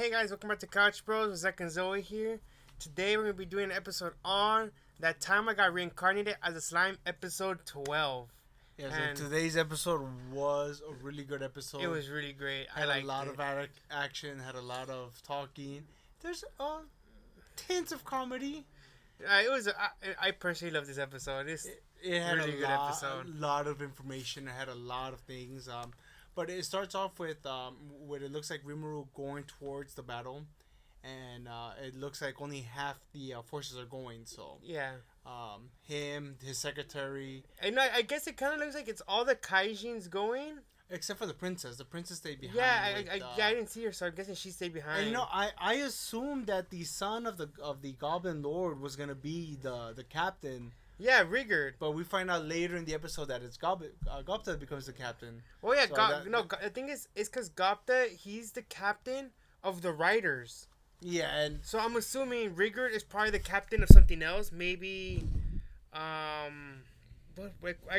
Hey guys, welcome back to Couch Bros with Zach and Zoe here. Today we're going to be doing an episode on That Time I Got Reincarnated as a Slime, episode 12. Yeah, so today's episode was a really good episode. It was really great. I liked a lot of action, had a lot of talking. There's tints of comedy. I personally love this episode. It had really good episode. A lot of information. It had a lot of things. But it starts off with what it looks like Rimuru going towards the battle, and it looks like only half the forces are going. So yeah, him, his secretary, and I guess it kind of looks like it's all the Kaijins going, except for the princess. The princess stayed behind. Yeah, I didn't see her, so I'm guessing she stayed behind. And I assumed that the son of the Goblin Lord was gonna be the captain. Yeah, Rigard. But we find out later in the episode that it's Gopta becomes the captain. Well, yeah, the thing is, it's because Gopta, he's the captain of the Riders. Yeah, and so I'm assuming Rigard is probably the captain of something else. Maybe, I'm not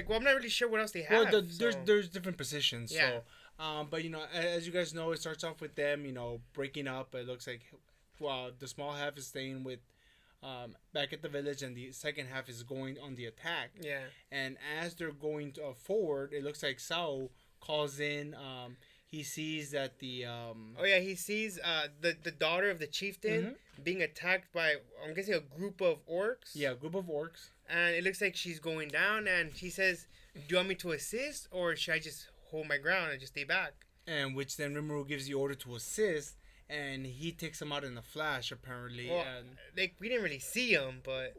really sure what else they have. Well, there's different positions. Yeah. So, but as you guys know, it starts off with them, breaking up. It looks like, the small half is staying with. Back at the village, and the second half is going on the attack. Yeah. And as they're going forward, it looks like Sao calls in. He sees that he sees the daughter of the chieftain being attacked by, I'm guessing, a group of orcs. Yeah, a group of orcs. And it looks like she's going down, and he says, "Do you want me to assist, or should I just hold my ground and just stay back?" And which then Rimuru gives the order to assist. And he takes him out in a flash, apparently. Well, and we didn't really see him, but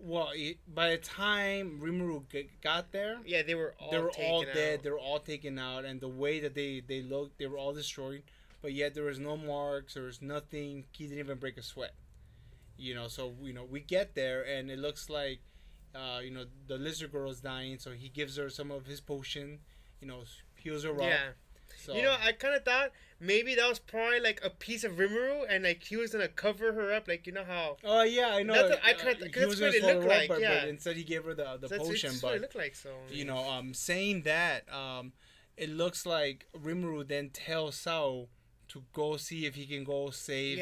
by the time Rimuru got there, yeah, they were all dead. They were all taken out, and the way that they looked, they were all destroyed. But yet there was no marks, there was nothing. He didn't even break a sweat. So we get there, and it looks like, the lizard girl is dying, so he gives her some of his potion. Heals her up. Yeah. So. I kind of thought maybe that was probably like a piece of Rimuru, and like he was gonna cover her up, like how. Oh yeah, I know. That's what I kind of. That's what it looked like. But instead he gave her the potion. That's what it looked like. So. Saying that, it looks like Rimuru then tells Sao to go see if he can go save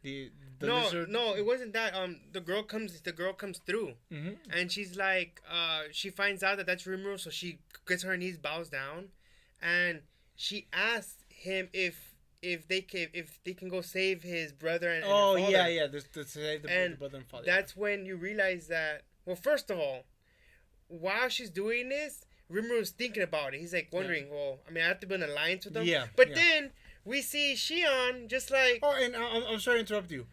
the lizard. No, it wasn't that. The girl comes through, and she's like, she finds out that that's Rimuru, so she gets on her knees, bows down. And she asked him if they can go save his brother and oh father. yeah to save the brother and father. That's when you realize that. Well, first of all, while she's doing this, Rimuru's thinking about it. He's like wondering, well, I have to build an alliance with them. Yeah. But then we see Shion just like. Oh, and I'm sorry to interrupt you.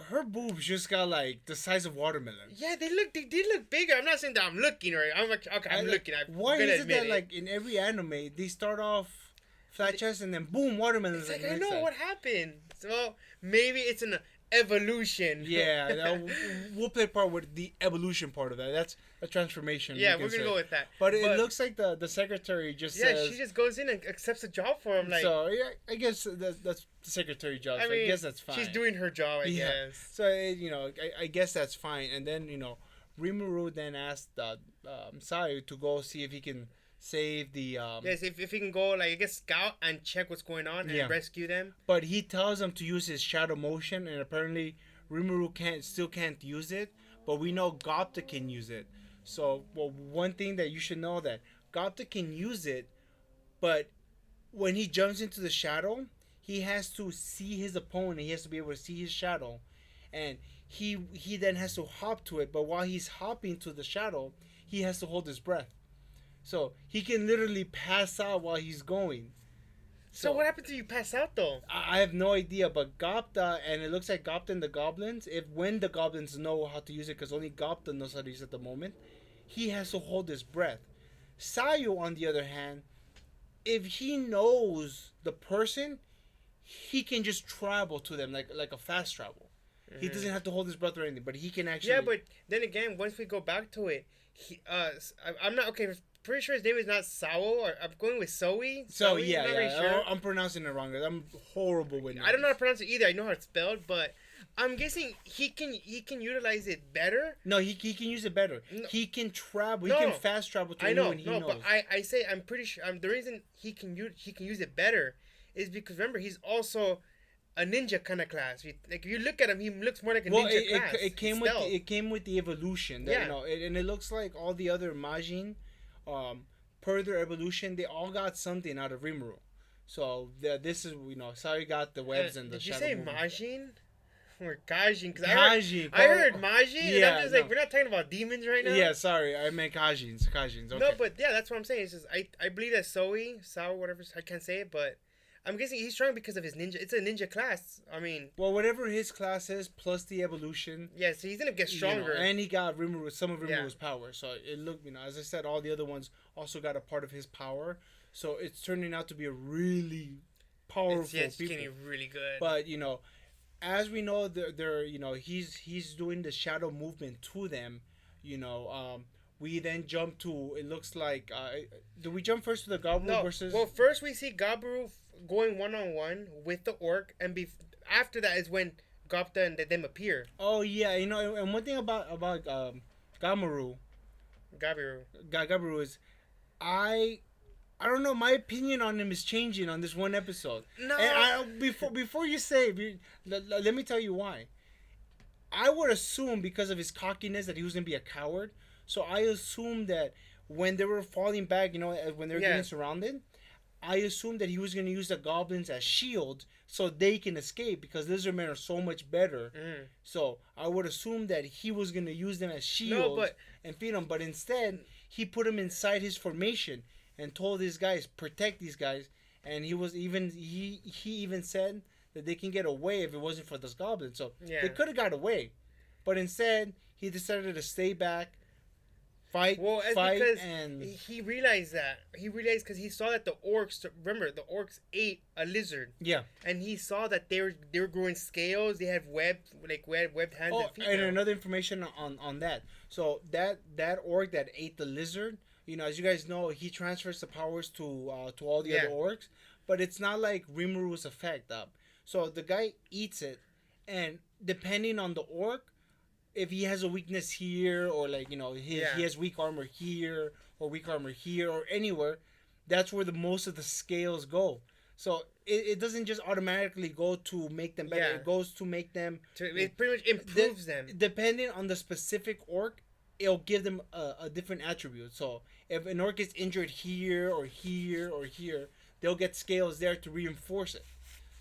Her boobs just got like the size of watermelons. Yeah, they did look bigger. I'm not saying that I'm looking right. I'm like, okay, I'm looking. Why is it that like in every anime they start off flat chest and then boom watermelons? It's like I know what happened. So maybe it's an evolution. Yeah, we'll play part with the evolution part of that. That's a transformation. Yeah, we're gonna go with that. But it looks like the secretary just says, she just goes in and accepts a job for him. Like, so yeah, I guess that's the secretary job. I guess that's fine. She's doing her job, I guess. So I guess that's fine. And then Rimuru then asked Sayu to go see if he can save the yes, if he can go, like, I guess, scout and check what's going on and rescue them. But he tells him to use his shadow motion, and apparently Rimuru still can't use it, but we know Gopta can use it. So one thing that you should know, that Gopta can use it, but when he jumps into the shadow, he has to see his opponent. He has to be able to see his shadow, and he then has to hop to it. But while he's hopping to the shadow, he has to hold his breath. So he can literally pass out while he's going. So what happens if you pass out, though? I have no idea, but Gopta, and it looks like Gopta and the goblins, when the goblins know how to use it, because only Gopta knows how to use it at the moment, he has to hold his breath. Sayu, on the other hand, if he knows the person, he can just travel to them like a fast travel. Mm-hmm. He doesn't have to hold his breath or anything, but he can actually... Yeah, but then again, once we go back to it, I'm not... Okay, pretty sure his name is not Sao, or I'm going with Zoe. So yeah. Really sure. I'm pronouncing it wrong. I'm horrible with names. I don't know how to pronounce it either. I know how it's spelled, but I'm guessing he can utilize it better. No, he can use it better. No. He can travel. He can fast travel to anyone he knows. But I say I'm pretty sure. The reason he can use it better is because remember he's also a ninja kind of class. Like if you look at him, he looks more like a well, ninja class. it came with the evolution. That, Yeah. you know, and it looks like all the other Majin, per their evolution, they all got something out of Rimuru. So this is, you know, Sari got the webs and the did you shadow say movement. Majin? Or Kajin? Because Kajin, I heard Majin, and yeah, I'm just like, no. we're not talking about demons right now. Yeah, sorry, I meant Kajins. Okay. No, but yeah, that's what I'm saying. It's just, I believe that Sao, whatever, I can't say it, but I'm guessing he's strong because of his ninja. It's a ninja class. I mean, well, whatever his class is, plus the evolution. yeah, so he's gonna get stronger. You know, and he got Rimuru, some of Rimuru's power. So it looked, you know, as I said, all the other ones also got a part of his power. So it's turning out to be a really powerful it's people. getting really good. But you know, as we know, they're you know, he's doing the shadow movement to them. You know, we then jump to, it looks like, do we jump first to the Gabu versus? Well, first we see Gabiru going 1-on-1 with the orc, and after that is when Gopta and them appear. Oh yeah, you know, and one thing about Gabiru is, I don't know, my opinion on him is changing on this one episode. No. And before you say, let me tell you why. I would assume because of his cockiness that he was gonna be a coward. So I assumed that when they were falling back, you know, when they were getting surrounded, I assumed that he was going to use the goblins as shield so they can escape, because lizardmen are so much better. So I would assume that he was going to use them as shields and feed them. But instead, he put them inside his formation and told these guys, protect these guys. And he even said that they can get away if it wasn't for those goblins. So they could have got away. But instead, he decided to stay back. Fight, and he realized that. He realized because he saw that the orcs. Remember, the orcs ate a lizard. Yeah. And he saw that they were growing scales. They had webbed hands and feet. And another information on that. So that orc that ate the lizard, you know, as you guys know, he transfers the powers to all the other orcs, but it's not like Rimuru's effect up. So the guy eats it, and depending on the orc, if he has a weakness here, or like, you know, he has weak armor here, or weak armor here, or anywhere, that's where the most of the scales go. So it doesn't just automatically go to make them better. Yeah. It goes to make them. It pretty much improves them. Depending on the specific orc, it'll give them a different attribute. So if an orc gets injured here, or here, or here, they'll get scales there to reinforce it.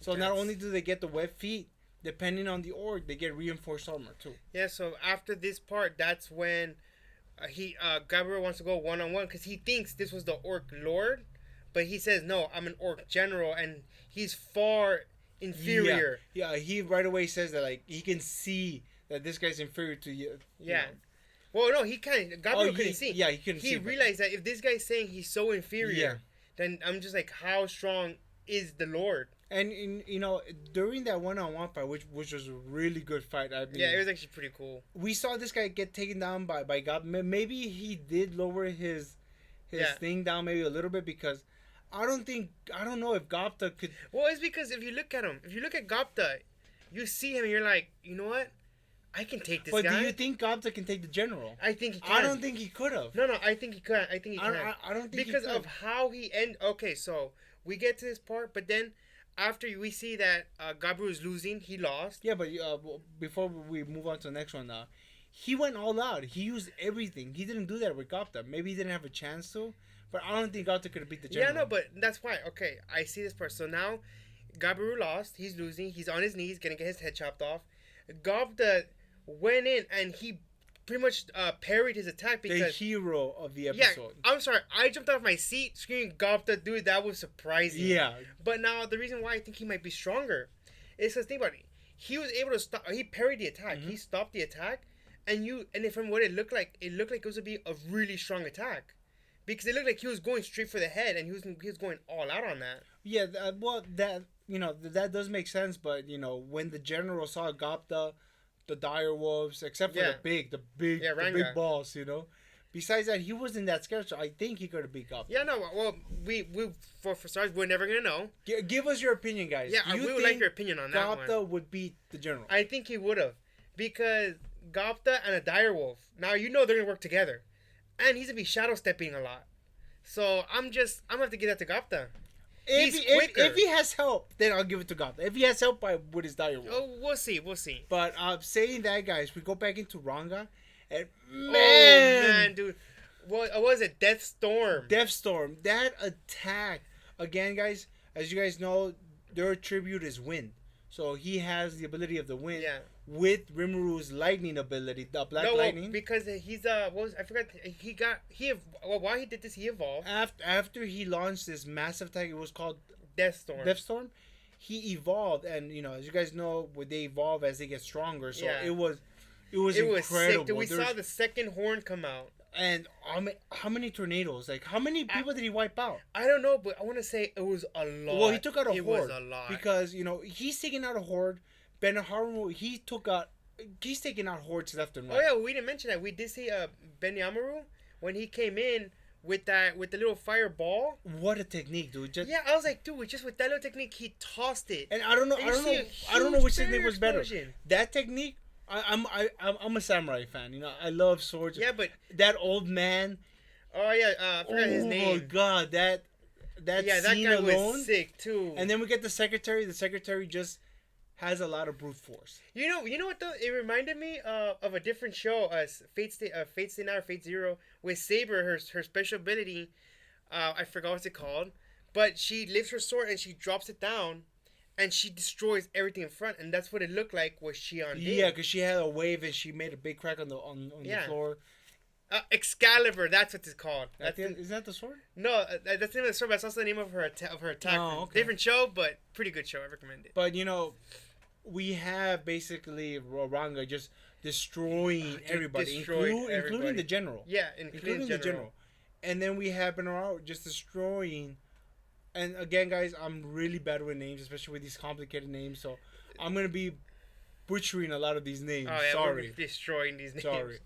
So not only do they get the web feet, depending on the orc, they get reinforced armor too. Yeah, so after this part, that's when Gabriel wants to go 1-on-1 because he thinks this was the orc lord, but he says, no, I'm an orc general, and he's far inferior. Yeah, he right away says that, like, he can see that this guy's inferior to you. Yeah. Know. Well, no, Gabriel couldn't see. Yeah, he couldn't see. He realized that if this guy's saying he's so inferior, then I'm just like, how strong is the lord? And you know, during that 1-on-1 fight, which was a really good fight, I mean, it was actually pretty cool. We saw this guy get taken down by God. Maybe he did lower his thing down maybe a little bit, because I don't know if Gopta could. Well, it's because if you look at Gopta, you see him and you're like, you know what? I can take this guy. But do you think Gopta can take the general? I think he can. I don't think he could have. No, I think he could. I think he can. I don't think because of how he Okay, so we get to this part, but then after we see that Gabriel is losing, he lost. Yeah, but before we move on to the next one, he went all out. He used everything. He didn't do that with Gopta. Maybe he didn't have a chance to, but I don't think Gopta could have beat the general. Yeah, no, but that's why. Okay, I see this part. So now, Gabriel lost. He's losing. He's on his knees, gonna get his head chopped off. Gopta went in and he pretty much parried his attack because the hero of the episode. Yeah, I'm sorry. I jumped out of my seat screaming Gopta, dude. That was surprising. Yeah. But now the reason why I think he might be stronger is because think about it. He was able to stop. He parried the attack. Mm-hmm. He stopped the attack, and from what it looked like it was gonna be a really strong attack, because it looked like he was going straight for the head, and he was going all out on that. Yeah. Well, that that does make sense, but when the general saw Gopta, the dire wolves, except for the big boss, Besides that, he wasn't that scared, so I think he could have beat Gopta. Yeah, no, well, we for starters, we're never gonna know. Give us your opinion, guys. Yeah, we would like your opinion on that one. Gopta would beat the general. I think he would have, because Gopta and a dire wolf. Now they're gonna work together, and he's gonna be shadow stepping a lot. So I'm gonna have to give that to Gopta. Quicker. If he has help, then I'll give it to God. If he has help with his dire wolf. Oh, we'll see. We'll see. But saying that, guys, we go back into Ranga, and Oh man, dude. What was it? Death Storm. Death Storm. That attack again, guys. As you guys know, their attribute is wind, so he has the ability of the wind. Yeah. With Rimuru's lightning ability, the black lightning. Because he's what was I forgot while he did this he evolved. After he launched this massive attack, it was called Death Storm. Death Storm. He evolved, and as you guys know, they evolve as they get stronger. So Yeah. it was incredible. Sick. Dude, we saw the second horn come out. And how many tornadoes? Like, how many people did he wipe out? I don't know, but I want to say it was a lot. Well, he took out a horde. It was a lot. Because, he's taking out a horde. Benharu, he's taking out hordes left and right. Oh, yeah, we didn't mention that. We did see Benyamaru, when he came in with the little fireball. What a technique, dude. I was like, dude, just with that little technique, he tossed it. And I don't know which technique was better. That technique, I'm a samurai fan. I love swords. Yeah, but that old man. Oh yeah, I forgot his name. Oh my god, that scene guy alone was sick too. And then we get the secretary. The secretary just has a lot of brute force. You know what though? It reminded me of a different show, Fate Stay Night or Fate Zero, with Saber. Her special ability, I forgot what's it called, but she lifts her sword and she drops it down. And she destroys everything in front, and that's what it looked like what Shion did. Yeah, because she had a wave and she made a big crack on the floor. Excalibur, that's what it's called. Is that the sword? No, that's the name of the sword, but that's also the name of her attack. Oh, okay. Different show, but pretty good show. I recommend it. But we have basically Ranga just destroying everybody, including the general. Yeah, including the general. And then we have Benaro just destroying. And again, guys, I'm really bad with names, especially with these complicated names. So I'm gonna be butchering a lot of these names. Oh yeah, sorry, we're destroying these names. Sorry.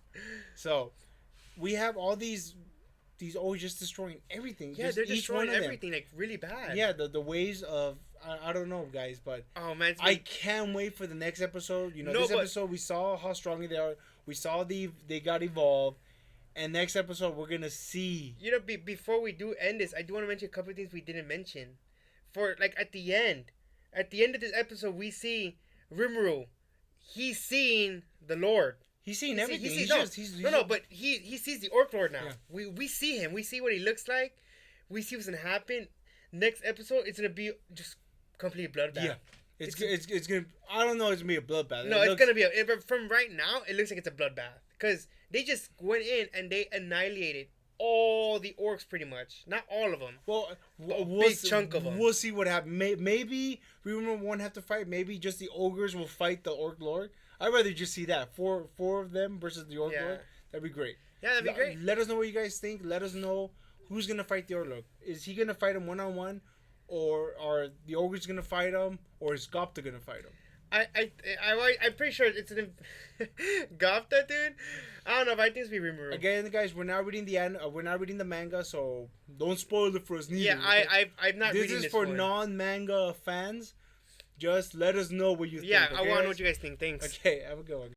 So we have all these always just destroying everything. Yeah, just they're destroying everything like really bad. Yeah, the ways of I don't know, guys, but I can't wait for the next episode. This episode we saw how strong they are. We saw they got evolved. And next episode, we're gonna see. Before we do end this, I do want to mention a couple of things we didn't mention. For at the end of this episode, we see Rimuru. He's seeing the Lord. He's seeing everything. But he sees the Orc Lord now. Yeah. We see him. We see what he looks like. We see what's gonna happen. Next episode, it's gonna be just complete bloodbath. Yeah. It's gonna. I don't know. It's gonna be a bloodbath. No, it's gonna be from right now. It looks like it's a bloodbath because they just went in and they annihilated all the orcs pretty much. Not all of them. Well, big chunk of them. We'll see what happens. Maybe Rimu won't have to fight. Maybe just the ogres will fight the orc lord. I'd rather just see that four of them versus the orc lord. That'd be great. Yeah, that'd be great. Let us know what you guys think. Let us know who's gonna fight the orc lord. Is he gonna fight him 1-on-1? Or are the ogres gonna fight him, or is Gopta gonna fight him? I'm pretty sure it's an Gopta, dude. I don't know, but I think it's be Rimuru. Again, guys, we're not reading the manga, so don't spoil it for us neither. Yeah, I'm not reading this. This is for non-manga fans. Just let us know what you think. Yeah, I want to know what you guys think. Thanks. Okay, have a good one.